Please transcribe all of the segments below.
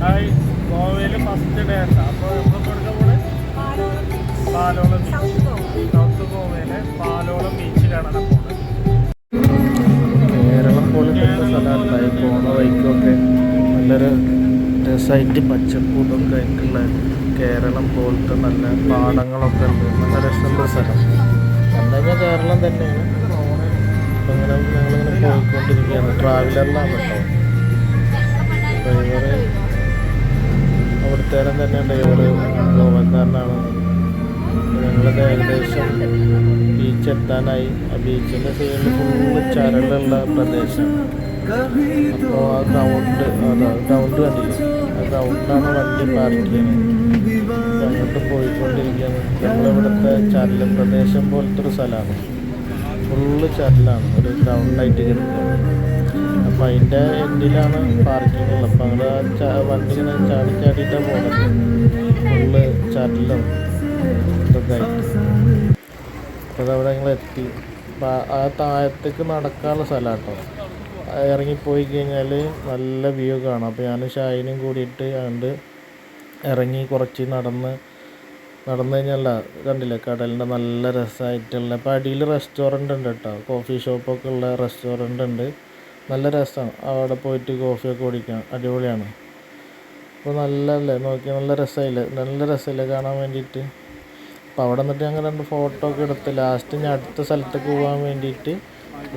Hi, ഗോവയിൽ first day ഉണ്ട്. അപ്പോൾ നമ്മളിപ്പോൾ എടുക്കാൻ പോണേ പാലോളം ബീച്ച്. സൗത്ത് ഗോവയിലെ പാലോളം ബീച്ചിലാണ് പോകുന്നത്. കേരളം പോലത്തെ സ്ഥലമുണ്ടായി പോണ വഴിക്കൊക്കെ നല്ലൊരു രസമായിട്ട് പച്ചപ്പും ഇതൊക്കെ ആയിട്ടുള്ള കേരളം പോലത്തെ നല്ല പാടങ്ങളൊക്കെ ഉണ്ട്. നല്ല രസമുള്ള സ്ഥലം എന്താ കേരളം തന്നെയാണ്. അപ്പം ഇങ്ങനെ ഞങ്ങളിങ്ങനെ പോയിക്കൊണ്ടിരിക്കുകയാണ്. ട്രാവലറിലാണ് കേട്ടോ. ഡ്രൈവർ അവിടുത്തെ തന്നെ ഡ്രൈവർ ഗോവക്കാരനാണ്. ഞങ്ങളത് ഏകദേശം ബീച്ച് എത്താനായി. ആ ബീച്ചിൻ്റെ സൈഡിൽ ഫുള്ള് ചരലുള്ള പ്രദേശം. അപ്പോൾ ആ ഗ്രൗണ്ട് കണ്ടില്ല, ആ ഗ്രൗണ്ടിലാണ് വണ്ടി പാർക്ക് ചെയ്യുന്നത്. അങ്ങോട്ട് പോയിക്കൊണ്ടിരിക്കുകയാണ്. നമ്മളിവിടുത്തെ ചരൽ പ്രദേശം പോലത്തെ ഒരു സ്ഥലമാണ്. ഫുള്ള് ചരലാണ്, ഒരു ഗ്രൗണ്ടായിട്ട് കിടക്കുന്നത്. അപ്പം അതിൻ്റെ എൻഡിലാണ് പാർക്കിംഗ് ഉള്ളത്. അപ്പം അങ്ങനെ വണ്ടി ഇങ്ങനെ ചാടിയിട്ടാണ് പോകുന്നത്. ഫുള്ള് ചരലും ഇതൊക്കെ ആയിട്ട്. അപ്പോൾ അതവിടെ ഞങ്ങൾ എത്തി. അപ്പം ആ താഴത്തേക്ക് നടക്കാനുള്ള സ്ഥലമാണ് കേട്ടോ. ഇറങ്ങിപ്പോയി കഴിഞ്ഞാൽ നല്ല വ്യൂ കാണാം. അപ്പോൾ ഞാൻ ഷാഹിനും കൂടിയിട്ട് കണ്ട് ഇറങ്ങി കുറച്ച് നടന്ന് കഴിഞ്ഞാൽ കണ്ടില്ലേ കടലിൻ്റെ നല്ല രസമായിട്ടുള്ള. അപ്പോൾ അടിയിൽ റെസ്റ്റോറൻ്റ് ഉണ്ട് കേട്ടോ. കോഫി ഷോപ്പൊക്കെ ഉള്ള റെസ്റ്റോറൻ്റ് ഉണ്ട്. നല്ല രസമാണ് അവിടെ പോയിട്ട് കോഫിയൊക്കെ കുടിക്കാം. അടിപൊളിയാണ്. അപ്പോൾ നല്ലല്ലേ, നോക്കി നല്ല രസമില്ലേ കാണാൻ വേണ്ടിയിട്ട്. അപ്പോൾ അവിടെ നിന്നിട്ട് ഞങ്ങൾ 2 ഫോട്ടോ ഒക്കെ എടുത്ത് ലാസ്റ്റ് ഞാൻ അടുത്ത സ്ഥലത്തേക്ക് പോകാൻ വേണ്ടിയിട്ട്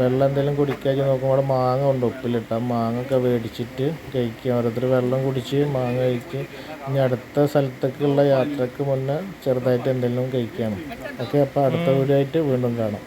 വെള്ളം എന്തെങ്കിലും കുടിക്കാൻ നോക്കുമ്പോൾ അവിടെ മാങ്ങ ഉണ്ട് ഉപ്പിലിട്ട. മാങ്ങ ഒക്കെ മേടിച്ചിട്ട് കഴിക്കുക. ഓരോരുത്തർ വെള്ളം കുടിച്ച് മാങ്ങ കഴിക്കുക. ഇനി അടുത്ത സ്ഥലത്തേക്കുള്ള യാത്രയ്ക്ക് മുന്നേ ചെറുതായിട്ട് എന്തെങ്കിലും കഴിക്കുകയാണ്. ഓക്കെ, അപ്പോൾ അടുത്ത വീഡിയോ ആയിട്ട് വീണ്ടും കാണാം.